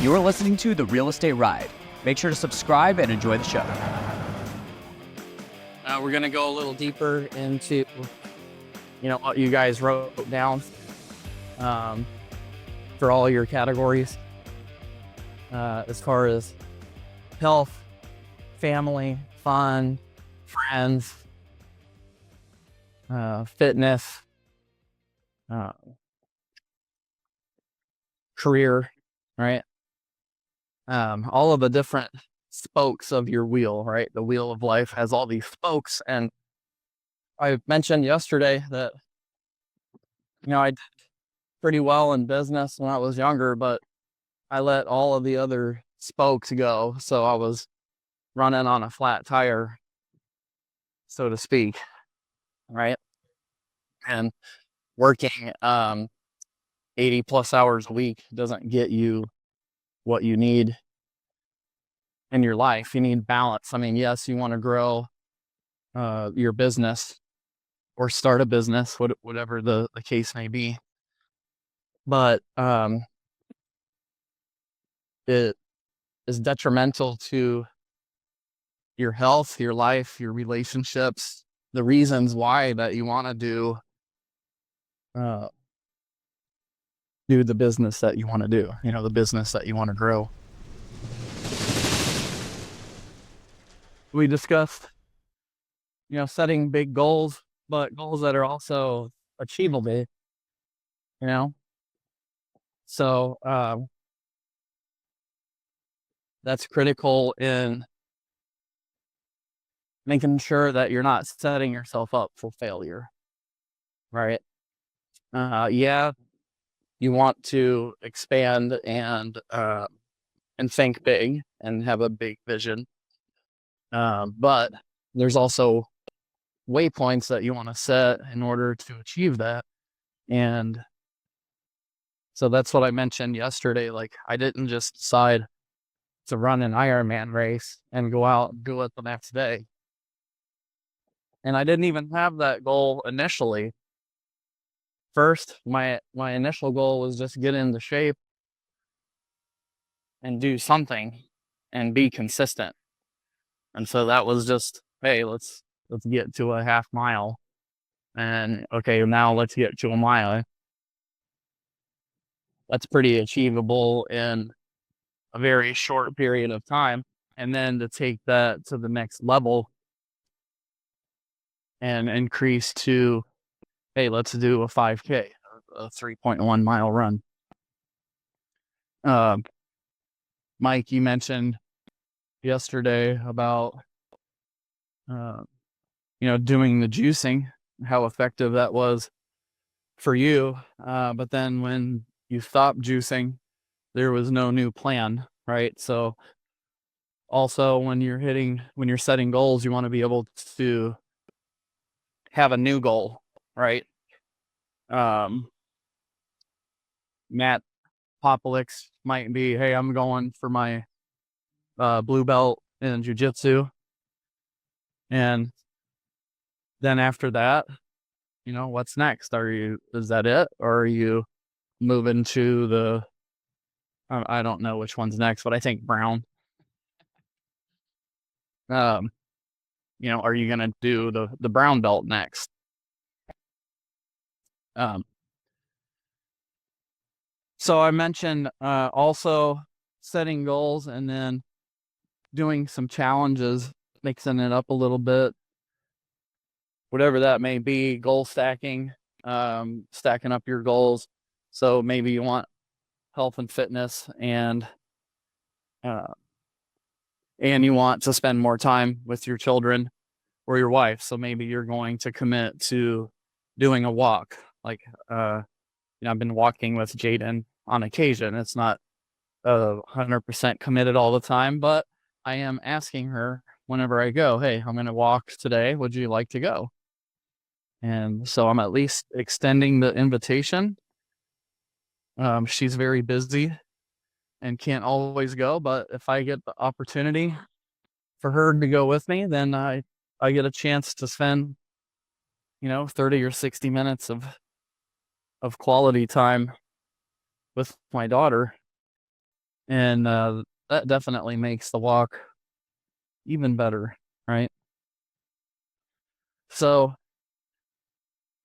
You're listening to The Real Estate Ride. Make sure to subscribe and enjoy the show. We're going to go a little deeper into, what you guys wrote down for all your categories as far as health, family, fun, friends, fitness, career, right? All of the different spokes of your wheel, right? The wheel of life has all these spokes. And I mentioned yesterday that, I did pretty well in business when I was younger, but I let all of the other spokes go. So I was running on a flat tire, so to speak, right? And working 80 plus hours a week doesn't get you what you need in your life. You need balance. I mean, yes, you want to grow your business or start a business, whatever the case may be. But it is detrimental to your health, your life, your relationships, the reasons why that you want to do the business that you want to do, the business that you want to grow. We discussed, setting big goals, but goals that are also achievable, So that's critical in making sure that you're not setting yourself up for failure, right? Yeah, you want to expand and think big and have a big vision, but there's also waypoints that you want to set in order to achieve that. And so that's what I mentioned yesterday. Like, I didn't just decide to run an Ironman race and go out and do it the next day. And I didn't even have that goal initially. First, my initial goal was just get into shape and do something and be consistent. And so that was just, hey, let's get to a half mile. And okay, now let's get to a mile. That's pretty achievable in a very short period of time. And then to take that to the next level and increase to, hey, let's do a 5K, a 3.1 mile run. Mike, you mentioned yesterday about, doing the juicing, how effective that was for you. But then when you stopped juicing, there was no new plan, right? So also when you're setting goals, you want to be able to have a new goal, right? Matt Popolik's might be, hey, I'm going for my blue belt in jiu-jitsu. And then after that, what's next? Is that it? Or are you moving to I don't know which one's next, but I think brown. Are you going to do the brown belt next? So I mentioned also setting goals and then doing some challenges, mixing it up a little bit, whatever that may be, goal stacking, stacking up your goals. So maybe you want health and fitness and you want to spend more time with your children or your wife. So maybe you're going to commit to doing a walk. Like, I've been walking with Jaden on occasion. It's not 100% committed all the time, but I am asking her whenever I go, hey, I'm going to walk today. Would you like to go? And so I'm at least extending the invitation. She's very busy and can't always go, but if I get the opportunity for her to go with me, then I get a chance to spend, 30 or 60 minutes of quality time with my daughter. And that definitely makes the walk even better, right? So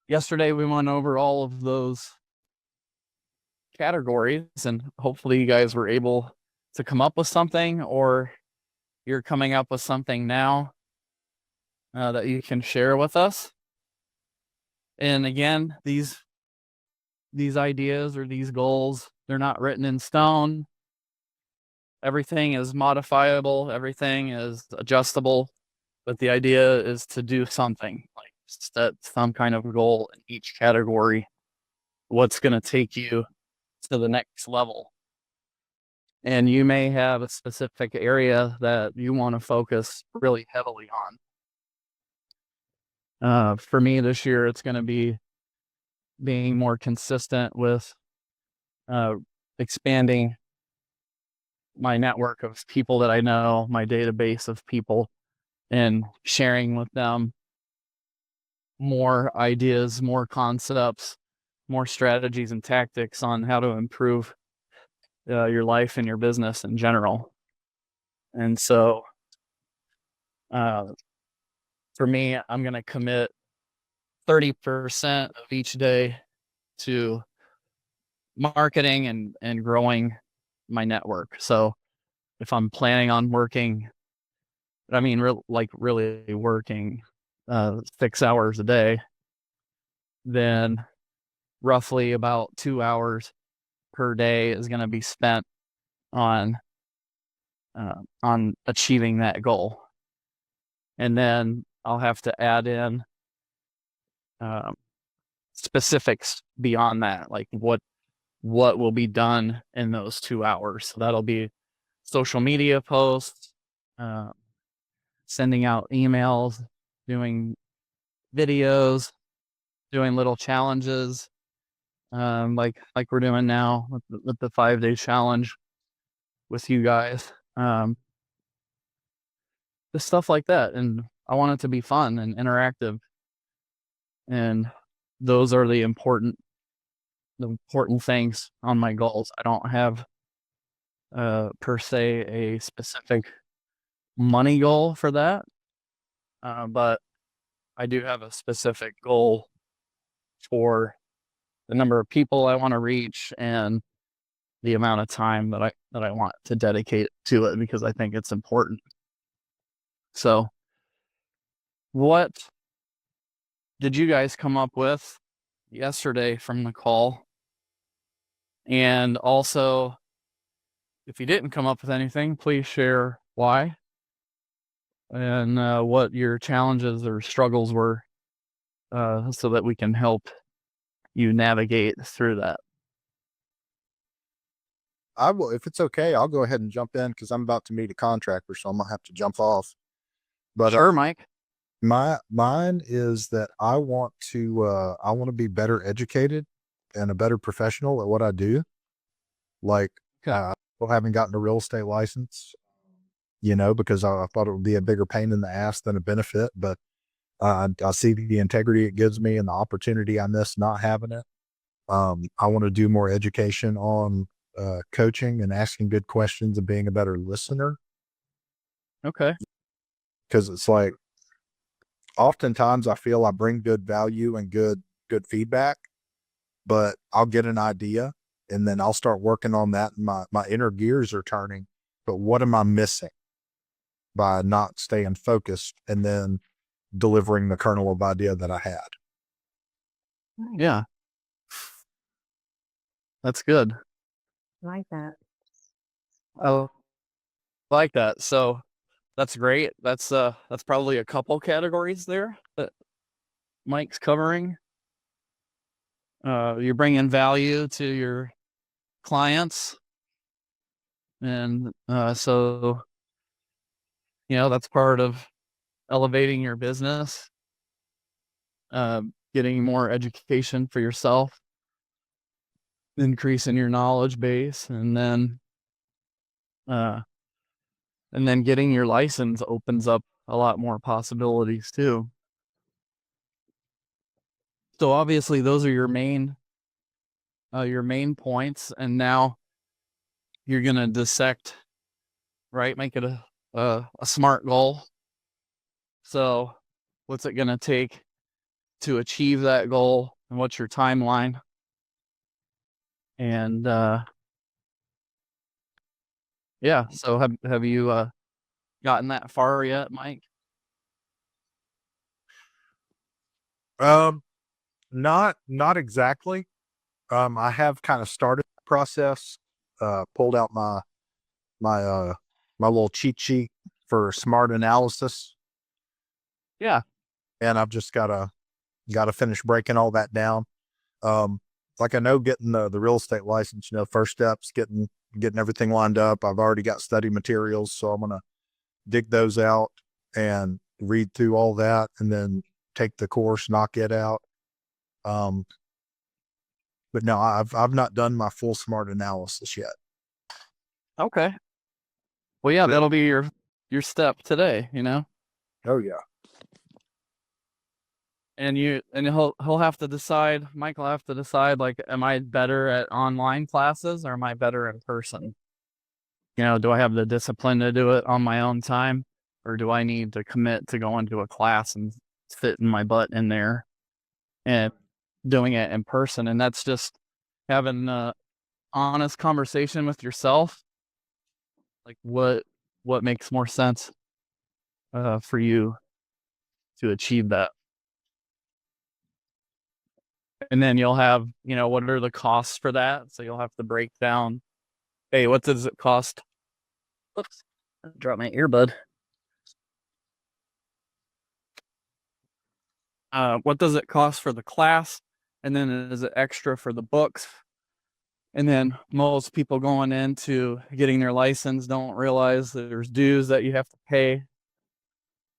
yesterday we went over all of those categories, and hopefully you guys were able to come up with something, or you're coming up with something now that you can share with us. And again, these ideas or these goals, they're not written in stone. Everything is modifiable, everything is adjustable, but the idea is to do something, like set some kind of goal in each category. What's going to take you to the next level? And you may have a specific area that you want to focus really heavily on. For me this year, it's going to be being more consistent with expanding my network of people that I know, my database of people, and sharing with them more ideas, more concepts, more strategies and tactics on how to improve your life and your business in general. And so for me, I'm going to commit 30% of each day to marketing and growing my network. So if I'm planning on working, really working 6 hours a day, then roughly about 2 hours per day is going to be spent on achieving that goal. And then I'll have to add in specifics beyond that, like what will be done in those 2 hours. So that'll be social media posts, sending out emails, doing videos, doing little challenges, like we're doing now with the 5-day challenge with you guys. Just stuff like that. And I want it to be fun and interactive. And those are the important things on my goals. I don't have per se a specific money goal for that, but I do have a specific goal for the number of people I want to reach and the amount of time that I want to dedicate to it, because I think it's important. So what did you guys come up with yesterday from the call? And also, if you didn't come up with anything, please share why and what your challenges or struggles were, so that we can help you navigate through that. I will, if it's okay, I'll go ahead and jump in because I'm about to meet a contractor, so I'm gonna have to jump off. But Sure, Mike. mine is that I want to be better educated and a better professional at what I do. Like, Okay. still haven't gotten a real estate license, because I thought it would be a bigger pain in the ass than a benefit. But I see the integrity it gives me and the opportunity I miss not having it. I want to do more education on coaching and asking good questions and being a better listener. Okay. Because it's like, oftentimes I feel I bring good value and good feedback, but I'll get an idea and then I'll start working on that and my inner gears are turning. But what am I missing by not staying focused and then delivering the kernel of idea that I had? Yeah. That's good. I like that. Oh, like that. So that's great. That's probably a couple categories there that Mike's covering. You're bringing value to your clients, and so that's part of elevating your business, getting more education for yourself, increasing your knowledge base, and then getting your license opens up a lot more possibilities too. So obviously those are your main points. And now, you're going to dissect, right? Make it a smart goal. So what's it going to take to achieve that goal, and what's your timeline? And yeah, so have you gotten that far yet, Mike? Not exactly. I have kind of started the process, pulled out my my little cheat sheet for smart analysis, Yeah. and I've just gotta finish breaking all that down. Um, like I know getting the real estate license, first steps, getting everything lined up. I've already got study materials, so I'm gonna dig those out and read through all that, and then take the course, knock it out. Um, but no, I've not done my full smart analysis yet. Okay. Well, yeah, that'll be your step today, Oh yeah. and he'll have to decide. Mike will have to decide, like, am I better at online classes or am I better in person? Do I have the discipline to do it on my own time, or do I need to commit to going to a class and fitting my butt in there and doing it in person? And that's just having an honest conversation with yourself. Like, what makes more sense for you to achieve that? And then you'll have, what are the costs for that? So you'll have to break down, hey, what does it cost? Oops, I dropped my earbud. What does it cost for the class? And then is it extra for the books? And then most people going into getting their license don't realize that there's dues that you have to pay.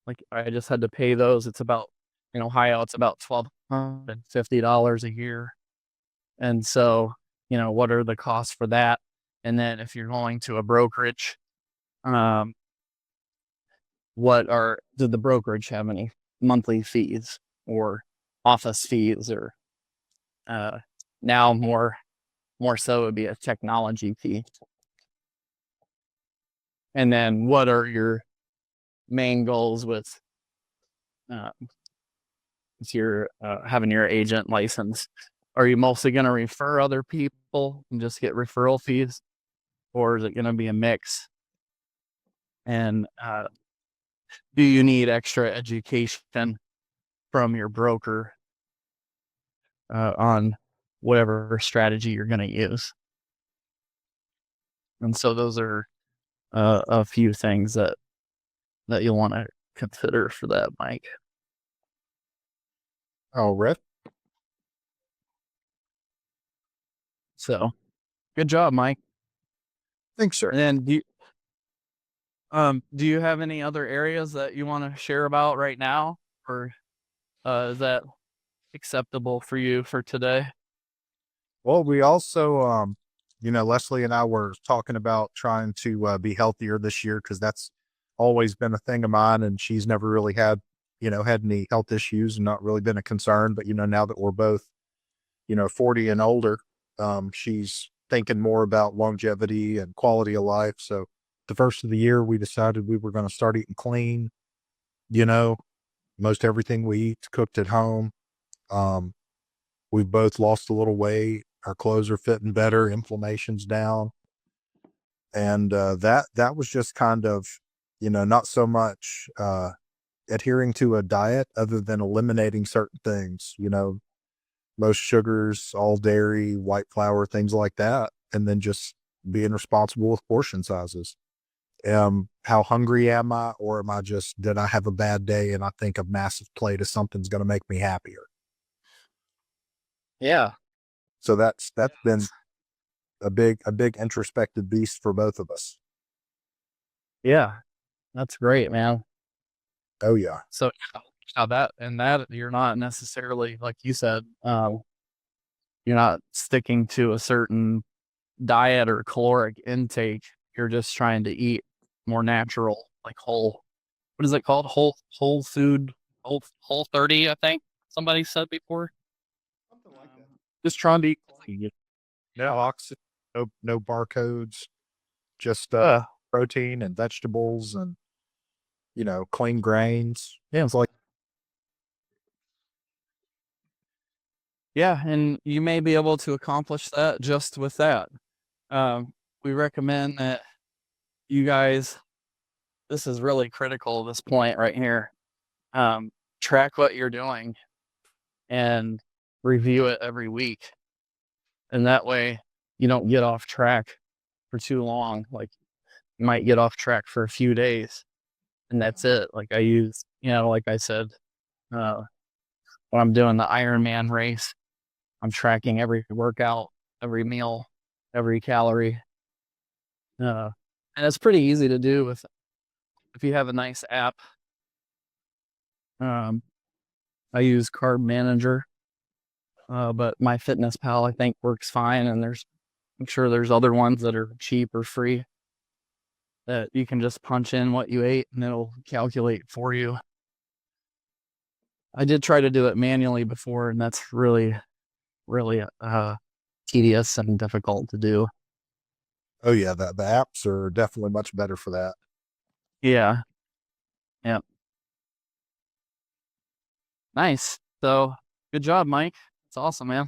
Like, I just had to pay those. It's about, in Ohio, it's about $1,250 a year. And so, what are the costs for that? And then if you're going to a brokerage, did the brokerage have any monthly fees or office fees, or now more so would be a technology fee? And then what are your main goals with your having your agent license? Are you mostly going to refer other people and just get referral fees, or is it going to be a mix? And do you need extra education from your broker on whatever strategy you're going to use? And so those are a few things that you'll want to consider for that, Mike. Oh, Rick. So good job, Mike. Thanks, sir. And then do you have any other areas that you want to share about right now, or is that acceptable for you for today? Well, we also, Leslie and I were talking about trying to be healthier this year, because that's always been a thing of mine, and she's never really had any health issues, and not really been a concern. But now that we're both 40 and older, she's thinking more about longevity and quality of life. So the first of the year, we decided we were going to start eating clean. Most everything we eat cooked at home. We've both lost a little weight. Our clothes are fitting better. Inflammation's down. And that was just kind of, not so much adhering to a diet, other than eliminating certain things, most sugars, all dairy, white flour, things like that. And then just being responsible with portion sizes. How hungry am I? Or am I did I have a bad day and I think a massive plate of something's going to make me happier? Yeah. So that's been a big introspective beast for both of us. Yeah. That's great, man. Oh yeah. So that you're not necessarily, like you said, you're not sticking to a certain diet or caloric intake. You're just trying to eat more natural, like whole. What is it called? Whole food, whole 30. I think somebody said before. Just trying to eat clean. No oxygen, no barcodes. just protein and vegetables and, clean grains. Yeah. It's like, Yeah, and you may be able to accomplish that just with that. We recommend that you guys, this is really critical, this point right here. Track what you're doing and review it every week. And that way you don't get off track for too long. Like, you might get off track for a few days and that's it. Like I use, like I said, when I'm doing the Ironman race, I'm tracking every workout, every meal, every calorie. And it's pretty easy to do if you have a nice app. I use Carb Manager, but MyFitnessPal I think works fine. And I'm sure there's other ones that are cheap or free that you can just punch in what you ate and it'll calculate for you. I did try to do it manually before, and that's really, really tedious and difficult to do. oh yeah, the apps are definitely much better for that. Yeah. Yeah. Nice. So good job, Mike. It's awesome, man.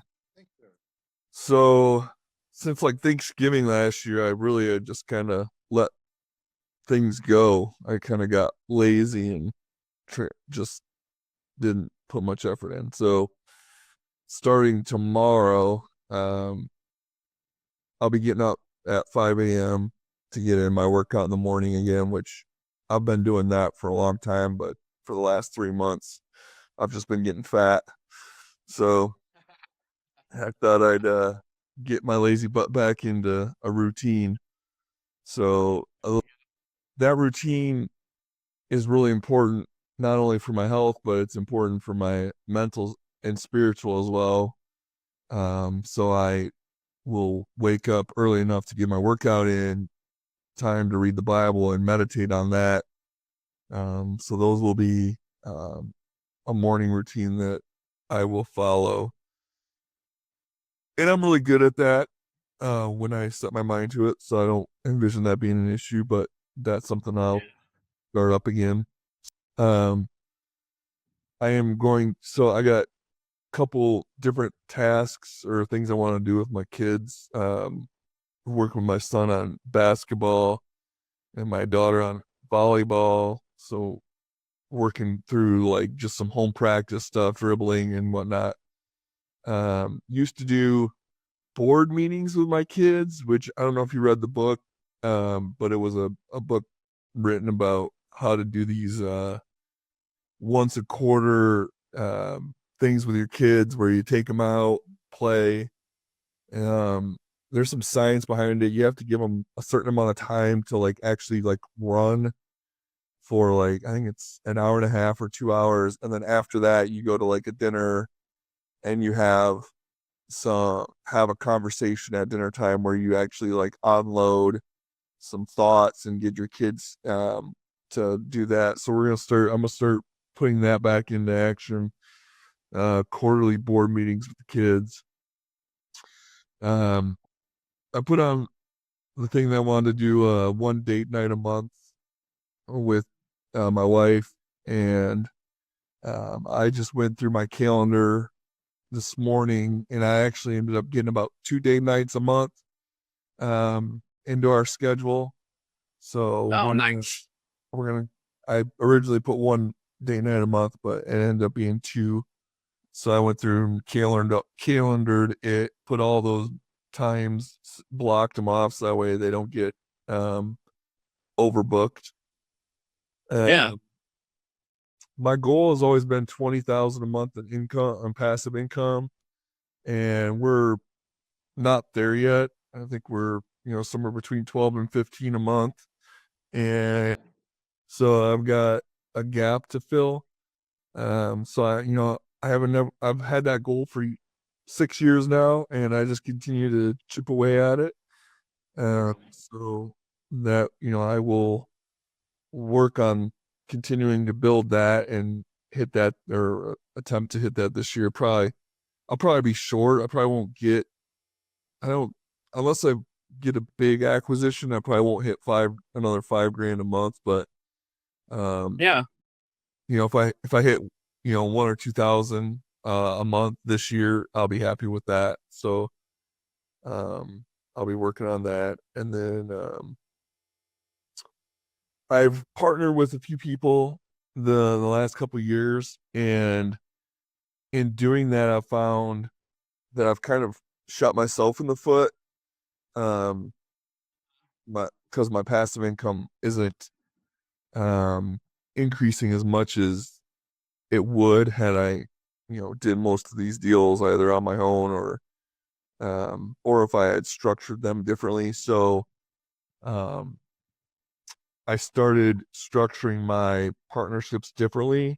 So since like Thanksgiving last year, I really just kind of let things go. I kind of got lazy and just didn't put much effort in. So starting tomorrow, I'll be getting up at 5 a.m. to get in my workout in the morning again, which I've been doing that for a long time, but for the last 3 months, I've just been getting fat. So I thought I'd get my lazy butt back into a routine. So that routine is really important, not only for my health, but it's important for my mental and spiritual as well. So I will wake up early enough to get my workout in, time to read the Bible and meditate on that. So those will be a morning routine that I will follow. And I'm really good at that when I set my mind to it. So I don't envision that being an issue, but that's something I'll start up again. I got a couple different tasks or things I want to do with my kids. Working with my son on basketball and my daughter on volleyball. So working through like just some home practice stuff, dribbling and whatnot. Used to do board meetings with my kids, which I don't know if you read the book, but it was a book written about how to do these once a quarter things with your kids where you take them out, play. There's some science behind it. You have to give them a certain amount of time to like actually like run for like, I think it's an hour and a half or 2 hours. And then after that, you go to like a dinner and you have a conversation at dinner time where you actually like unload some thoughts and get your kids to do that. So I'm gonna start putting that back into action. Quarterly board meetings with the kids. I put on the thing that I wanted to do one date night a month with my wife, and I just went through my calendar this morning, and I actually ended up getting about 2 date nights a month into our schedule. So Nice. I originally put 1 date night a month, but it ended up being 2. So I went through and calendared it, put all those times, blocked them off so that way they don't get overbooked. Yeah. My goal has always been 20,000 a month in income, on passive income, and we're not there yet. I think we're somewhere between 12 and 15 a month, and so I've got a gap to fill. So I've had that goal for 6 years now, and I just continue to chip away at it. So that I will work on continuing to build that and hit that, or attempt to hit that this year. I'll probably be short. I probably won't get. I don't unless I get a big acquisition, I probably won't hit another $5,000 a month. But Yeah. if I hit 1 or 2,000 a month this year, I'll be happy with that. So I'll be working on that, and then I've partnered with a few people the last couple of years, and in doing that, I've found that I've kind of shot myself in the foot, um, because my passive income isn't increasing as much as it would had I, did most of these deals either on my own or if I had structured them differently. So, um, I started structuring my partnerships differently,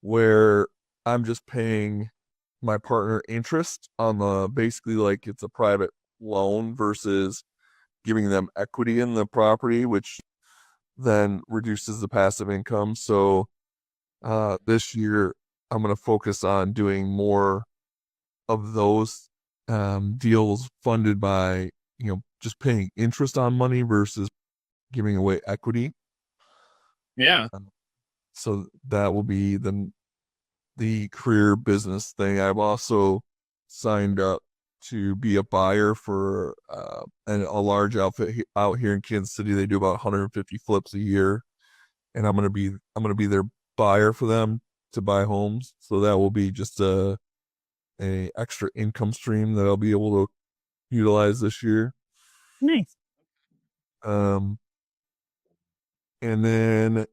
where I'm just paying my partner interest on basically like it's a private loan versus giving them equity in the property, which then reduces the passive income. So this year I'm going to focus on doing more of those deals funded by, just paying interest on money versus giving away equity. Yeah. So that will be the career business thing. I've also signed up to be a buyer for a large outfit out here in Kansas City. They do about 150 flips a year, and I'm gonna be their buyer for them to buy homes. So that will be just a extra income stream that I'll be able to utilize this year. Nice. And then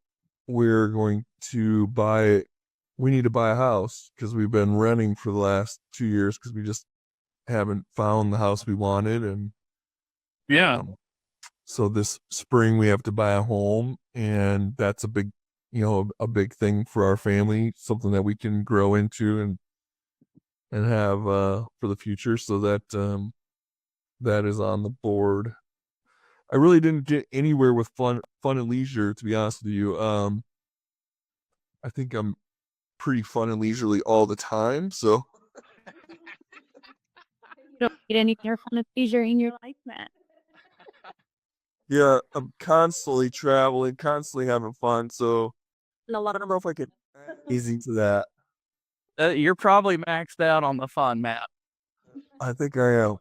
we're going to buy. We need to buy a house because we've been renting for the last 2 years because we just haven't found the house we wanted. And Yeah. so this spring we have to buy a home, and that's a big thing for our family, something that we can grow into and have for the future. So that is on the board. I really didn't get anywhere with fun and leisure, to be honest with you. I think I'm pretty fun and leisurely all the time. So You don't get any more fun and leisure in your life, Matt. yeah, I'm constantly traveling, constantly having fun. So I don't know if I could easy to that. You're probably maxed out on the fun, Matt. I think I am.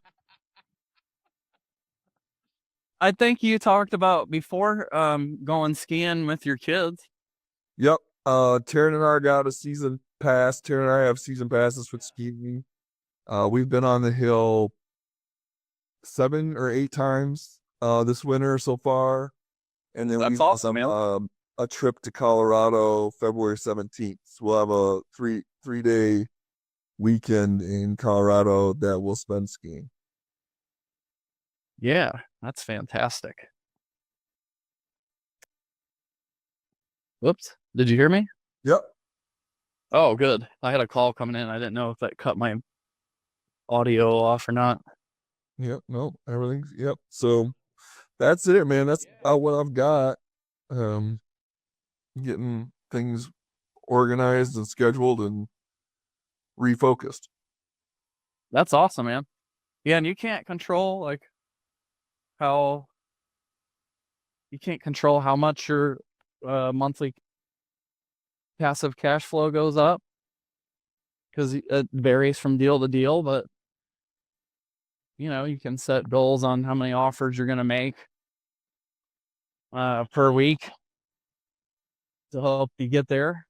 I think you talked about before going skiing with your kids. Yep. Taryn and I got a season pass. Taryn and I have season passes with skiing. We've been on the hill 7 or 8 times this winter so far. And then That's awesome, man. A trip to Colorado February 17th. So we'll have a three-day weekend in Colorado that we'll spend skiing. Yeah, that's fantastic. Whoops. Did you hear me? Yep. Oh, good. I had a call coming in. I didn't know if that cut my audio off or not. Yep. No, everything's yep. So that's it, man. That's about what I've got. Getting things organized and scheduled and refocused. That's awesome, man. Yeah, and you can't control how much your monthly passive cash flow goes up because it varies from deal to deal, but you can set goals on how many offers you're going to make per week to help you get there.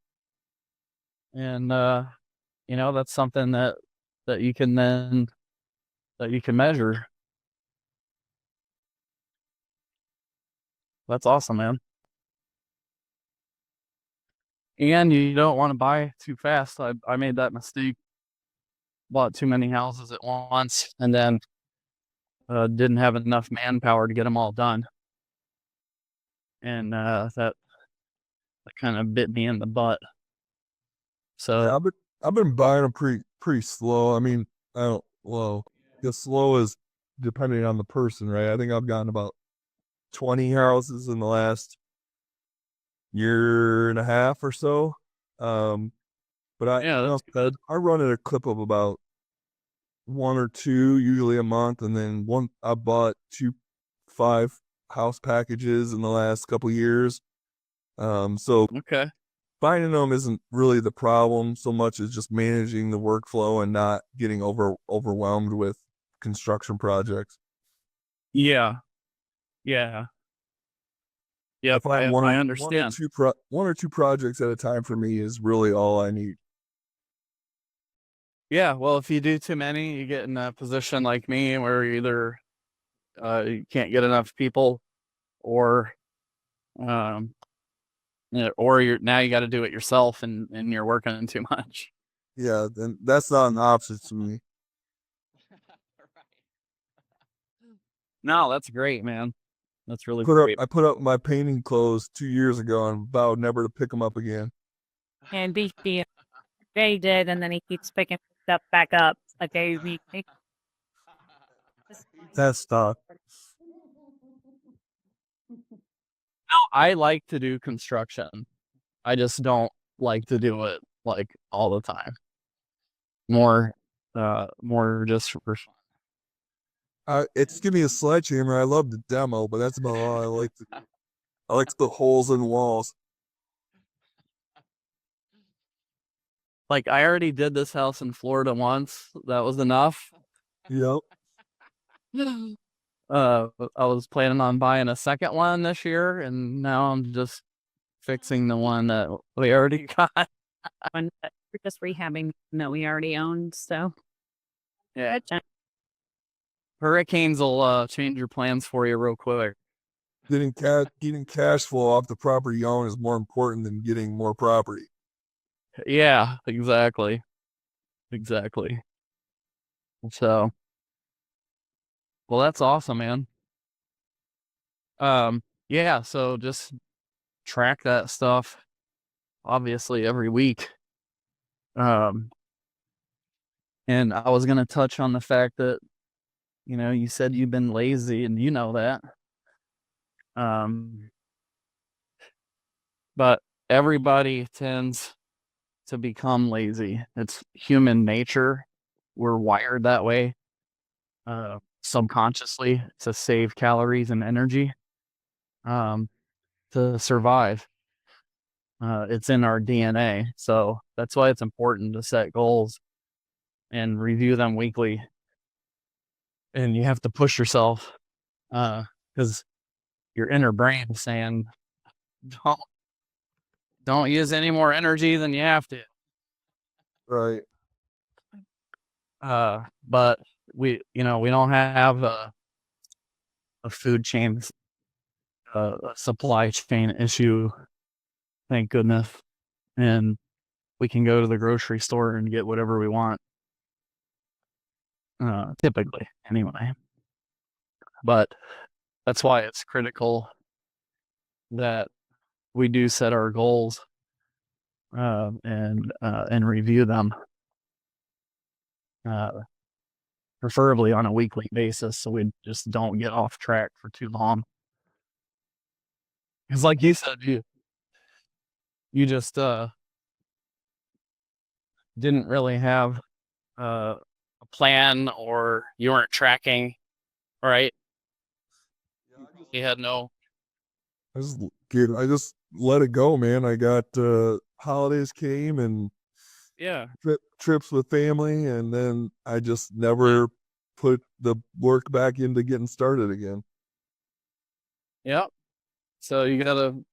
And that's something that you can measure. That's awesome, man. And you don't want to buy too fast. I made that mistake. Bought too many houses at once, and then didn't have enough manpower to get them all done. And that kind of bit me in the butt. So Yeah, I've been buying them pretty slow. I mean, the slow is depending on the person, right? I think I've gotten about 20 houses in the last year and a half or so. But yeah, that's good. I run at a clip of about one or two, usually a month, and then I bought 5 house packages in the last couple years. So Okay. finding them isn't really the problem so much as just managing the workflow and not getting overwhelmed with construction projects. Yeah. Yeah. I Yep. find I understand. one or two projects at a time for me is really all I need. Yeah. Well, if you do too many, you get in a position like me where either you can't get enough people, or or you got to do it yourself, and you're working too much. Yeah, then that's not an option to me. No, that's great, man. That's really great. I put up my painting clothes 2 years ago and vowed never to pick them up again. And BC, Jay did, and then he keeps picking stuff back up a day a week. That's tough. I like to do construction. I just don't like to do it like all the time. More just for fun. It's give me a sledgehammer. I love the demo, but that's about all I like. I like the holes in walls. Like, I already did this house in Florida once. That was enough. Yep. I was planning on buying a second one this year, and now I'm just fixing the one that we already got. One that we're just rehabbing that we already owned. So Yeah. Hurricanes will change your plans for you real quick. Getting cash flow off the property you own is more important than getting more property. Yeah, exactly. Exactly. So, well, that's awesome, man. Yeah, so just track that stuff, obviously, every week. And I was gonna touch on the fact that, you said you've been lazy, and you know that. But everybody tends to become lazy. It's human nature. We're wired that way, subconsciously, to save calories and energy, to survive. It's in our DNA. So that's why it's important to set goals and review them weekly. And you have to push yourself, because your inner brain is saying, don't use any more energy than you have to. Right. But we don't have a food chain, a supply chain issue, thank goodness. And we can go to the grocery store and get whatever we want, typically anyway. But that's why it's critical that we do set our goals, and review them, preferably on a weekly basis, so we just don't get off track for too long. Because, like you said, you just didn't really have a plan, or you weren't tracking, right? You had no. I just let it go, man. I got holidays came and Yeah. trips with family, and then I just never put the work back into getting started again. Yep. So you gotta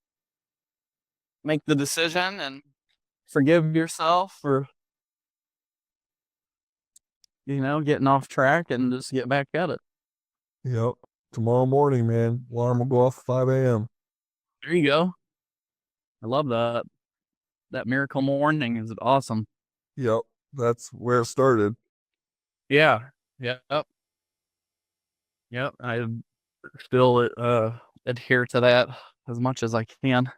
make the decision and forgive yourself for, getting off track, and just get back at it. Yep. Tomorrow morning, man. Alarm will go off at 5 a.m. There you go. I love that. That miracle morning is awesome. Yep. That's where it started. Yeah. Yep. Yep. I still adhere to that as much as I can.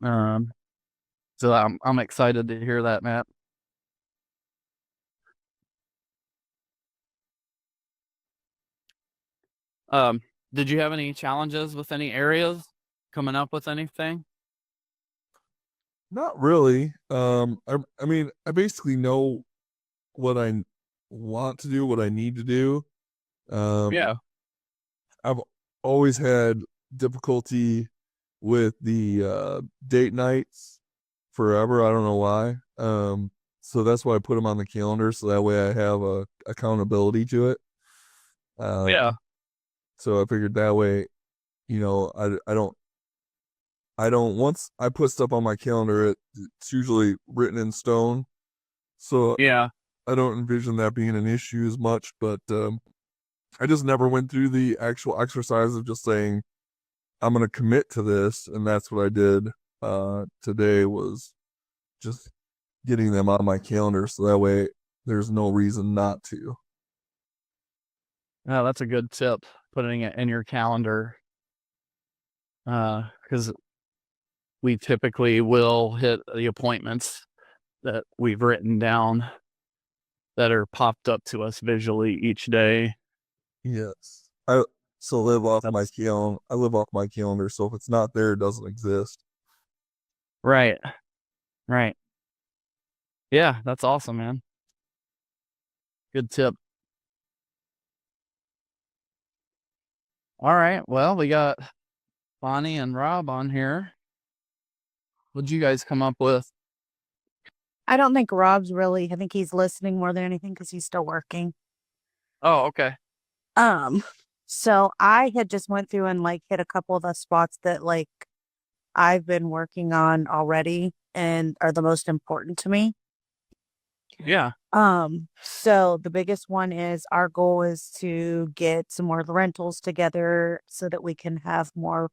So I'm excited to hear that, Matt. Did you have any challenges with any areas, coming up with anything? Not really. I mean, I basically know what I want to do, what I need to do. Yeah. I've always had difficulty with the date nights forever. I don't know why. So that's why I put them on the calendar, so that way I have a accountability to it. Yeah. So I figured that way, I don't once I put stuff on my calendar, it's usually written in stone. So Yeah. I don't envision that being an issue as much, but I just never went through the actual exercise of just saying I'm going to commit to this, and that's what I did today, was just getting them on my calendar, so that way there's no reason not to. Oh, that's a good tip, putting it in your calendar. Because we typically will hit the appointments that we've written down that are popped up to us visually each day. Yes. I live off my That's calendar. I live off my calendar, so if it's not there, it doesn't exist. right. Right. Yeah, that's awesome, man. Good tip. All right. Well, we got Bonnie and Rob on here. What'd you guys come up with? I don't think Rob's really, I think he's listening more than anything because he's still working. Oh, okay. So I had just went through and like hit a couple of the spots that like I've been working on already and are the most important to me. Yeah. So the biggest one is our goal is to get some more rentals together so that we can have more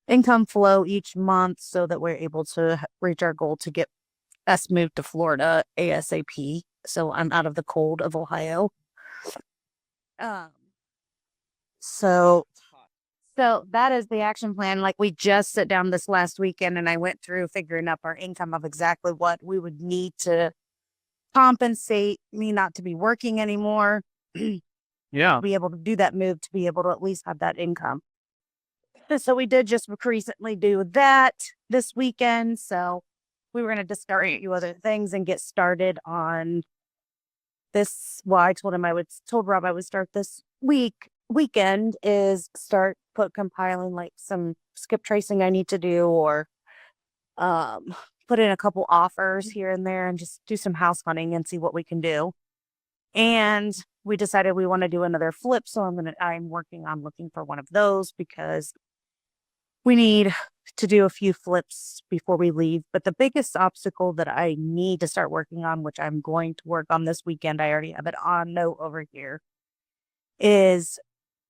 income flow each month so that we're able to reach our goal to get us moved to Florida ASAP. So I'm out of the cold of Ohio. So that is the action plan. Like we just sat down this last weekend and I went through figuring up our income of exactly what we would need to compensate me not to be working anymore. Yeah. Be able to do that move, to be able to at least have that income. So we did just recently do that this weekend. So we were going to discuss a few other things and get started on this. Well, I told Rob I would start this weekend is start compiling like some skip tracing I need to do, or put in a couple offers here and there and just do some house hunting and see what we can do. And we decided we want to do another flip. So I'm working on looking for one of those because we need to do a few flips before we leave. But the biggest obstacle that I need to start working on, which I'm going to work on this weekend, I already have it on note over here, is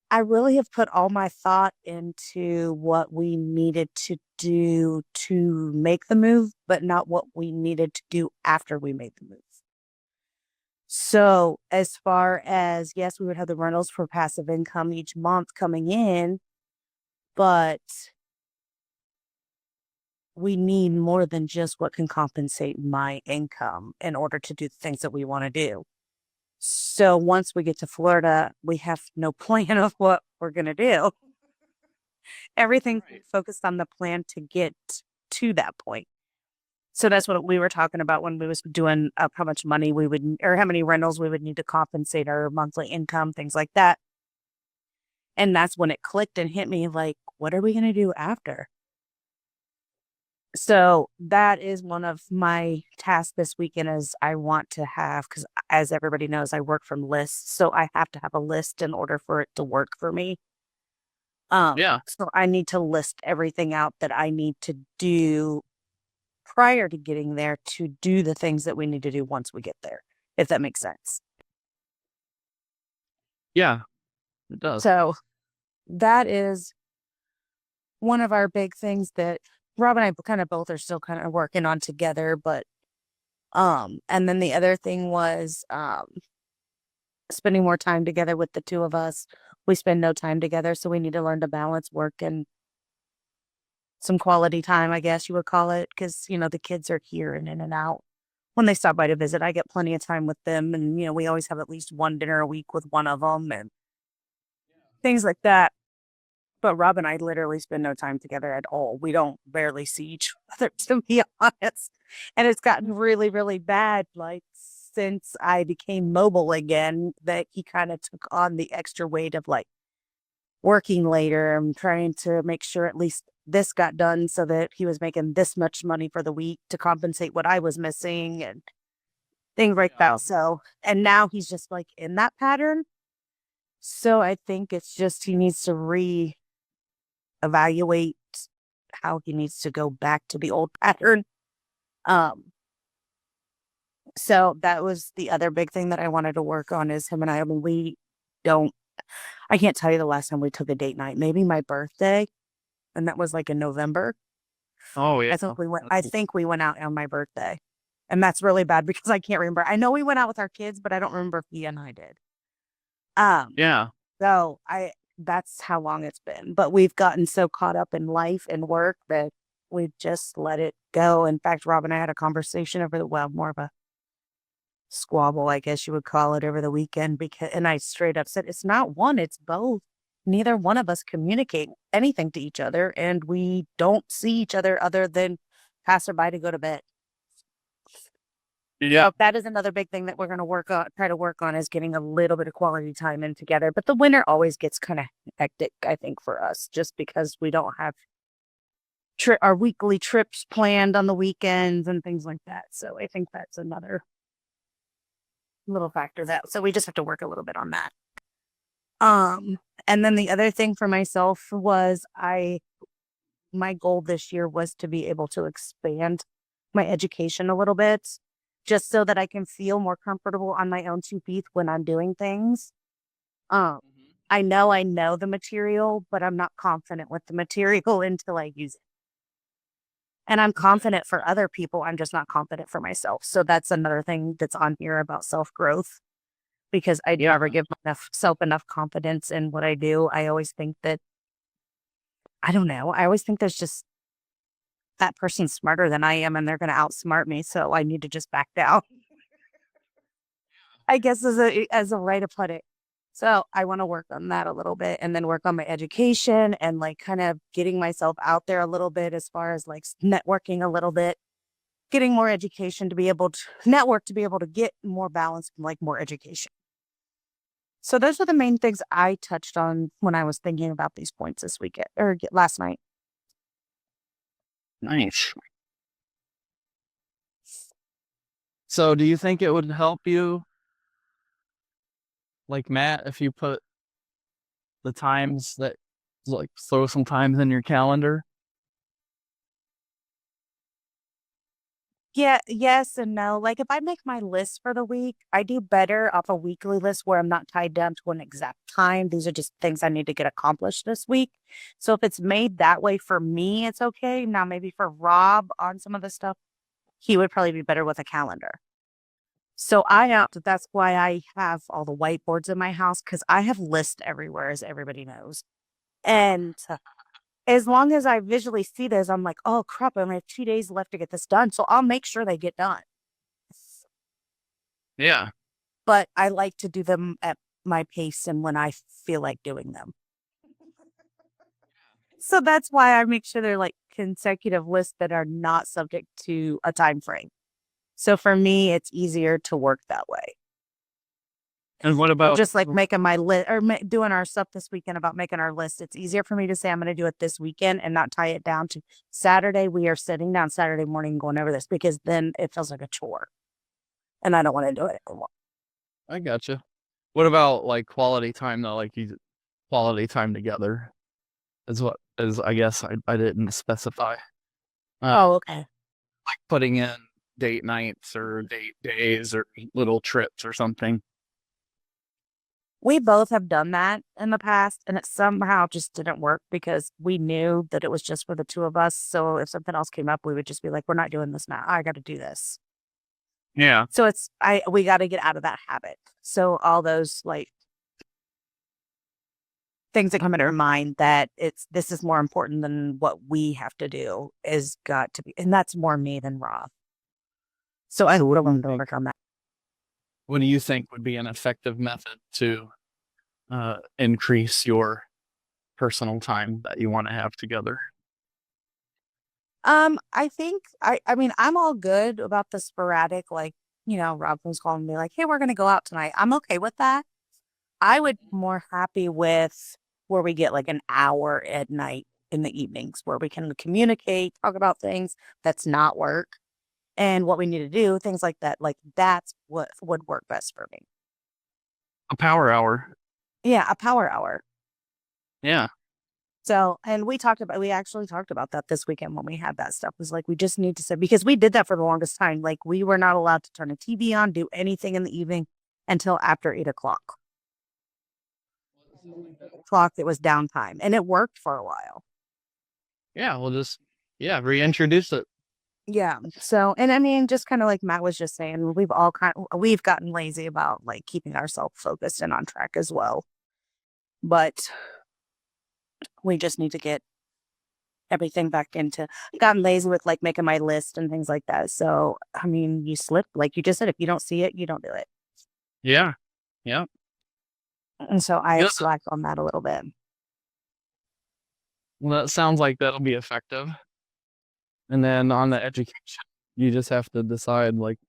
I really have put all my thought into what we needed to do to make the move, but not what we needed to do after we made the move. So as far as, yes, we would have the rentals for passive income each month coming in, but we need more than just what can compensate my income in order to do the things that we want to do. So once we get to Florida, we have no plan of what we're going to do. Everything's focused on the plan to get to that point. So that's what we were talking about when we was doing how much money we would, or how many rentals we would need to compensate our monthly income, things like that. And that's when it clicked and hit me like, what are we going to do after? So that is one of my tasks this weekend is I want to have, because as everybody knows, I work from lists. So I have to have a list in order for it to work for me. Yeah. So I need to list everything out that I need to do prior to getting there to do the things that we need to do once we get there, if that makes sense. Yeah, it does. So that is one of our big things that Rob and I kind of both are still kind of working on together. But and then the other thing was spending more time together with the two of us. We spend no time together, so we need to learn to balance work and some quality time, I guess you would call it, because the kids are here and in and out. When they stop by to visit, I get plenty of time with them, and we always have at least one dinner a week with one of them and things like that. But Rob and I literally spend no time together at all. We don't barely see each other, to be honest. And it's gotten really, really bad. Like since I became mobile again that he kind of took on the extra weight of like working later. I'm trying to make sure at least this got done so that he was making this much money for the week to compensate what I was missing and things like Yeah. that. So, and now he's just like in that pattern. So I think it's just he needs to evaluate how he needs to go back to the old pattern. So that was the other big thing that I wanted to work on is him and I mean, I can't tell you the last time we took a date night, maybe my birthday. And that was like in November. Oh yeah. I think we went out on my birthday. And that's really bad because I can't remember. I know we went out with our kids, but I don't remember if he and I did. Yeah. So that's how long it's been. But we've gotten so caught up in life and work that we've just let it go. In fact, Rob and I had a conversation more of a squabble, I guess you would call it, over the weekend and I straight up said, it's not one, it's both. Neither one of us communicate anything to each other, and we don't see each other other than pass her by to go to bed. Yeah. So that is another big thing that we're going to try to work on is getting a little bit of quality time in together. But the winter always gets kind of hectic, I think, for us, just because we don't have our weekly trips planned on the weekends and things like that. So I think that's another little factor so we just have to work a little bit on that. And then the other thing for myself was my goal this year was to be able to expand my education a little bit, just so that I can feel more comfortable on my own 2 feet when I'm doing things. I know the material, but I'm not confident with the material until I use it. And I'm confident for other people. I'm just not confident for myself. So that's another thing that's on here about self-growth, because I never give myself enough confidence in what I do. I always think that, I don't know. I always think there's just that person's smarter than I am and they're going to outsmart me. So I need to just back down. I guess as a way to put it. So I want to work on that a little bit and then work on my education and like kind of getting myself out there a little bit as far as like networking a little bit, getting more education to be able to network, to be able to get more balance and like more education. So those are the main things I touched on when I was thinking about these points this weekend or last night. Nice. So do you think it would help you, like Matt, if you put the times that, like, throw some times in your calendar? Yeah, yes and no. Like if I make my list for the week, I do better off a weekly list where I'm not tied down to an exact time. These are just things I need to get accomplished this week. So if it's made that way for me, it's okay. Now maybe for Rob on some of the stuff, he would probably be better with a calendar. So that's why I have all the whiteboards in my house, because I have lists everywhere, as everybody knows. And as long as I visually see this, I'm like, oh crap, I only have 2 days left to get this done. So I'll make sure they get done. Yeah. But I like to do them at my pace and when I feel like doing them. So that's why I make sure they're like consecutive lists that are not subject to a time frame. So for me, it's easier to work that way. And what about Just like making my list or doing our stuff this weekend about making our list. It's easier for me to say I'm going to do it this weekend and not tie it down to Saturday. We are sitting down Saturday morning going over this, because then it feels like a chore and I don't want to do it anymore. I gotcha. What about like quality time though? Like quality time together is I guess I didn't specify. Oh, okay. Like putting in date nights or date days or little trips or something. We both have done that in the past, and it somehow just didn't work because we knew that it was just for the two of us. So if something else came up, we would just be like, we're not doing this now. I got to do this. Yeah. So we got to get out of that habit. So all those like things that come into our mind that this is more important than what we have to do is got to be, and that's more me than Rob. So I would have wanted to work on that. What do you think would be an effective method to increase your personal time that you want to have together? I think I mean, I'm all good about the sporadic, like, Rob was calling me like, hey, we're going to go out tonight. I'm okay with that. I would be more happy with where we get like an hour at night in the evenings where we can communicate, talk about things that's not work and what we need to do, things like that. Like that's what would work best for me. A power hour. Yeah, a power hour. Yeah. So, and we actually talked about that this weekend when we had that stuff. It was like, we just need to sit because we did that for the longest time. Like we were not allowed to turn a TV on, do anything in the evening until after 8 o'clock. It was downtime and it worked for a while. Yeah. We'll just, reintroduce it. Yeah. So, and I mean, just kind of like Matt was just saying, we've gotten lazy about like keeping ourselves focused and on track as well. But we just need to get everything back into, gotten lazy with like making my list and things like that. So, I mean, you slip, like you just said, if you don't see it, you don't do it. Yeah. Yeah. And so I Yeah. slacked on that a little bit. Well, that sounds like that'll be effective. And then on the education, you just have to decide like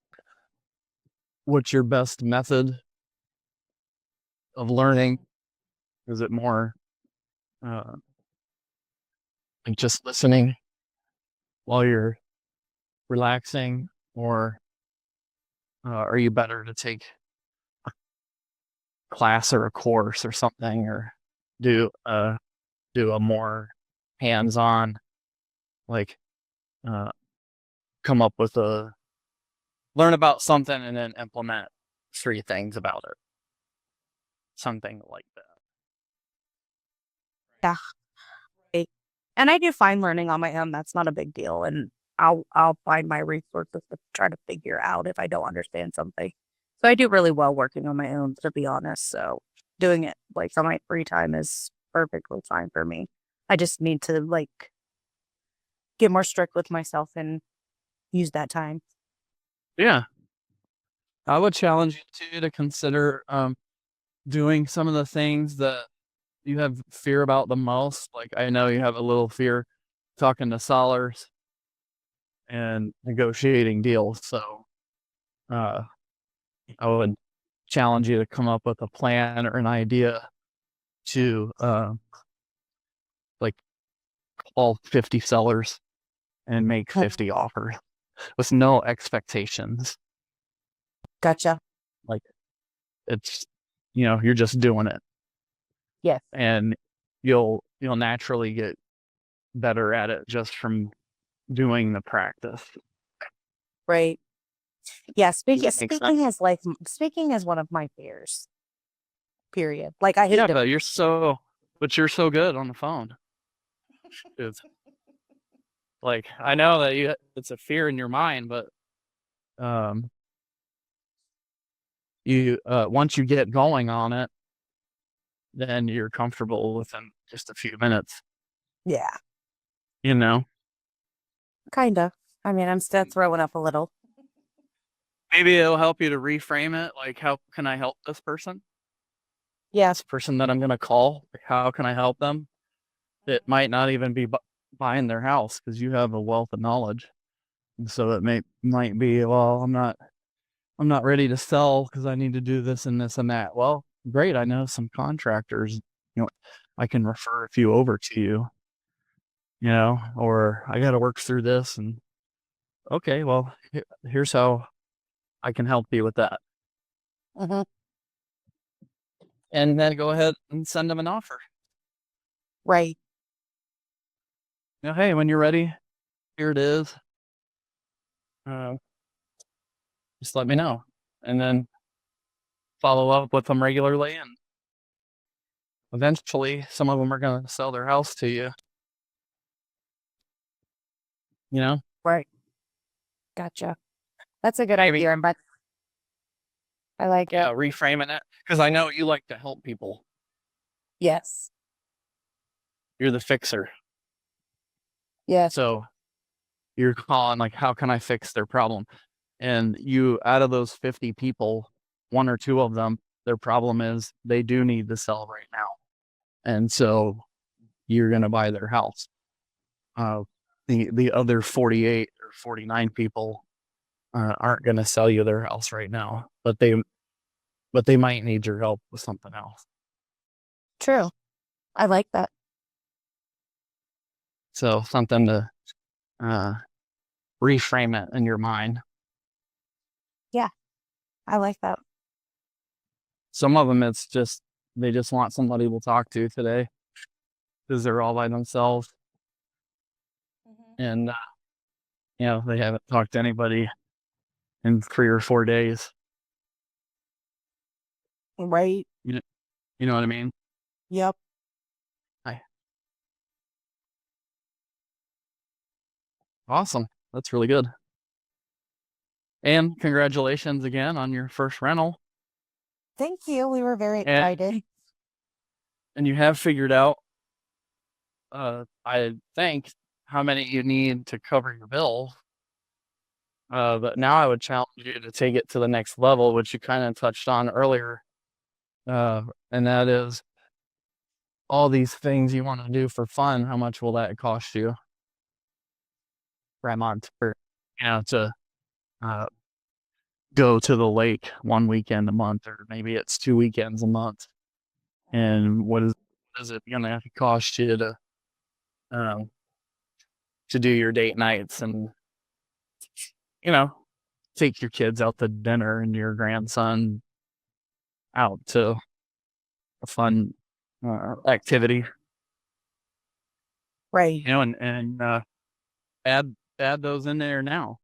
what's your best method of learning. Is it more like just listening while you're relaxing, or are you better to take a class or a course or something, or do a more hands-on, like come up with learn about something and then implement 3 things about it, something like that. Yeah. And I do find learning on my own. That's not a big deal. And I'll find my resources to try to figure out if I don't understand something. So I do really well working on my own, to be honest. So doing it like on my free time is perfectly fine for me. I just need to like get more strict with myself and use that time. Yeah. I would challenge you too to consider doing some of the things that you have fear about the most. Like I know you have a little fear talking to sellers and negotiating deals. So I would challenge you to come up with a plan or an idea to like call 50 sellers and make 50 offers with no expectations. Gotcha. Like it's, you're just doing it. Yes. And you'll naturally get better at it just from doing the practice. Right. Yeah. Speaking Makes sense. speaking is one of my fears. Period. Like I hate Yeah, to. but you're so good on the phone. It's like I know that it's a fear in your mind, but you once you get going on it, then you're comfortable within just a few minutes. Yeah. Kind of. I mean, I'm still throwing up a little. Maybe it'll help you to reframe it. Like, how can I help this person? Yeah. This person that I'm going to call, how can I help them? It might not even be buying their house because you have a wealth of knowledge. And so it might be, well, I'm not ready to sell because I need to do this and this and that. Well, great. I know some contractors, I can refer a few over to you, or I got to work through this. And okay, well, here's how I can help you with that. Mm-hmm. And then go ahead and send them an offer. Right. Hey, when you're ready, here it is. Just let me know. And then follow up with them regularly. And eventually, some of them are going to sell their house to you. Right. Gotcha. That's a good idea. But I like. Yeah, reframing it. Because I know you like to help people. Yes. You're the fixer. Yes. So you're calling like, how can I fix their problem? And you, out of those 50 people, 1 or 2 of them, their problem is they do need to sell right now. And so you're going to buy their house. The other 48 or 49 people, aren't going to sell you their house right now, but they might need your help with something else. True. I like that. So something to reframe it in your mind. I like that. Some of them, it's just they just want somebody to talk to today because they're all by themselves, and they haven't talked to anybody in 3 or 4 days. Right. You know what I mean? Yep. Awesome. That's really good. And congratulations again on your first rental. Thank you. We were very excited. And you have figured out, I think, how many you need to cover your bill. But now I would challenge you to take it to the next level, which you kind of touched on earlier. And that is all these things you want to do for fun. How much will that cost you per month? Or, to go to the lake one weekend a month, or maybe it's 2 weekends a month. And what is it going to have to cost you to do your date nights and, take your kids out to dinner and your grandson out to a fun activity, Right. and add those in there now,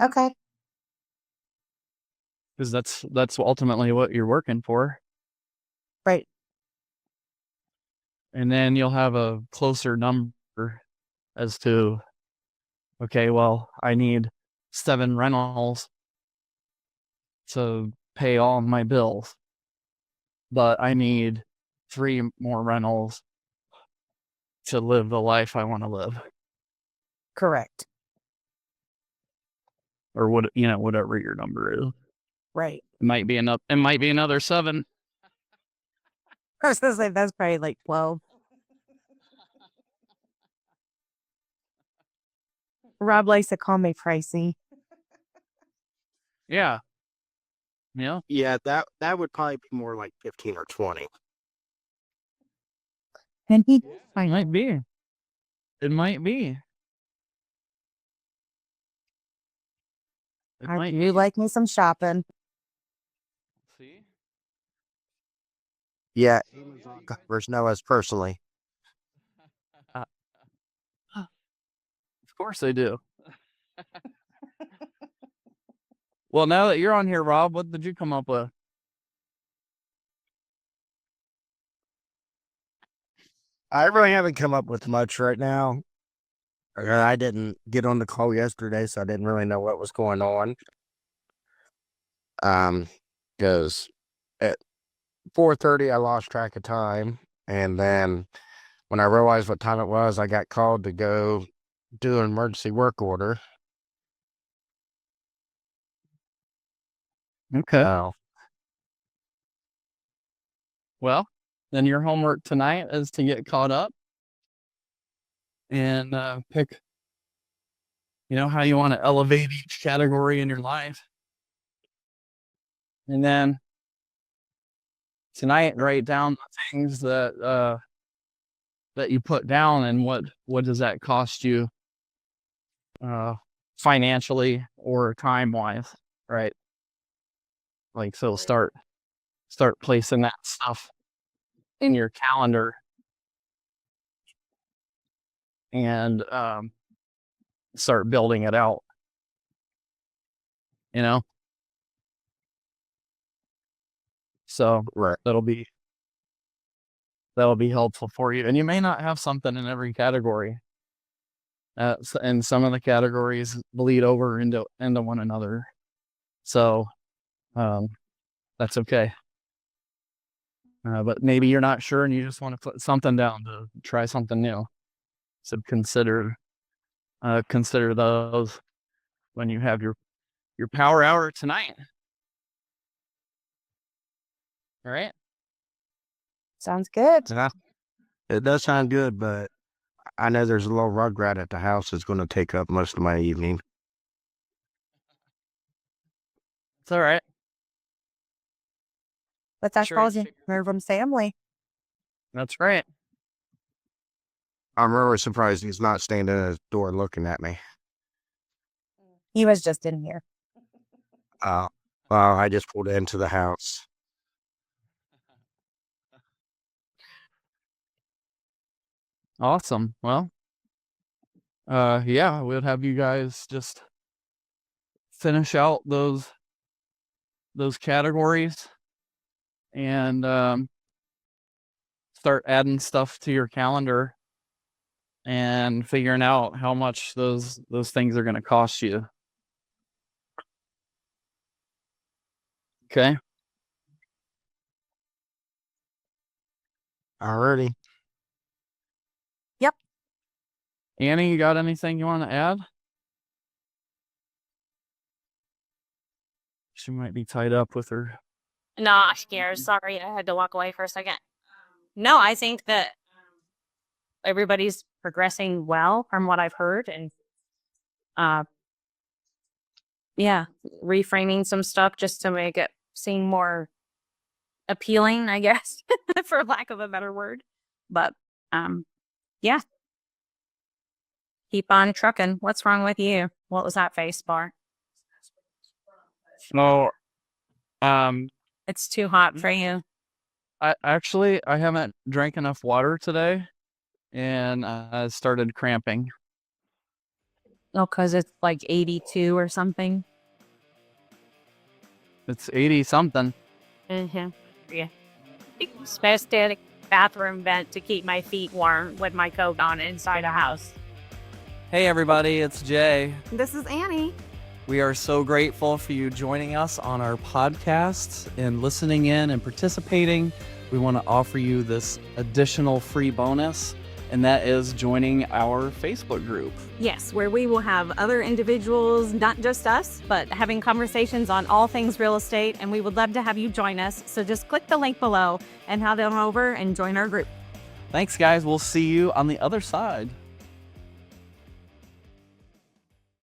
Okay. because that's ultimately what you're working for. Right. And then you'll have a closer number as to, okay, well, I need 7 rentals to pay all my bills, but I need 3 more rentals to live the life I want to live, Correct. or whatever your number is. Right. It might be another 7. I was gonna say that's probably like 12. Rob likes to call me pricey. Yeah. Yeah. Yeah, that would probably be more like 15 or 20. And he It might be. It might be. It I might do be. like me some shopping. See? Yeah, Amazon customers know us personally. Of course they do. Well, now that you're on here, Rob, what did you come up with? I really haven't come up with much right now. I didn't get on the call yesterday, so I didn't really know what was going on. Because at 4:30 I lost track of time, and then when I realized what time it was, I got called to go do an emergency work order. Okay. Oh, Well, then your homework tonight is to get caught up and pick, how you want to elevate each category in your life. And then tonight, write down the things that you put down, and what does that cost you financially or time wise, right? Like, so start placing that stuff in your calendar, and start building it out, so right. that'll be helpful for you. And you may not have something in every category, and some of the categories bleed over into one another, so that's okay. But maybe you're not sure and you just want to put something down to try something new. So consider those when you have your power hour tonight. All right. Sounds good. Yeah, it does sound good, but I know there's a little rugrat at the house that's going to take up most of my evening. It's all right. But that's Sure, all sure. you're from family. That's right. I'm really surprised he's not standing at his door looking at me. He was just in here. Well, I just pulled into the house. Awesome. Well, yeah, we'll have you guys just finish out those categories and start adding stuff to your calendar and figuring out how much those things are going to cost you. Okay. Alrighty. Annie, you got anything you want to add? She might be tied up with her. No, I'm scared. Sorry, I had to walk away for a second. No, I think that everybody's progressing well from what I've heard, and yeah, reframing some stuff just to make it seem more appealing, I guess, for lack of a better word. But yeah. Keep on trucking. What's wrong with you? What was that face bar? No, It's too hot for you. I haven't drank enough water today, and I started cramping. Oh, because it's like 82 or something. It's 80 something. Mm-hmm. Yeah. Supposed to the bathroom vent to keep my feet warm with my coat on inside a house. Hey everybody, it's Jay. This is Annie. We are so grateful for you joining us on our podcast and listening in and participating. We want to offer you this additional free bonus, and that is joining our Facebook group. Yes, where we will have other individuals, not just us, but having conversations on all things real estate, and we would love to have you join us. So just click the link below and head on over and join our group. Thanks guys, we'll see you on the other side.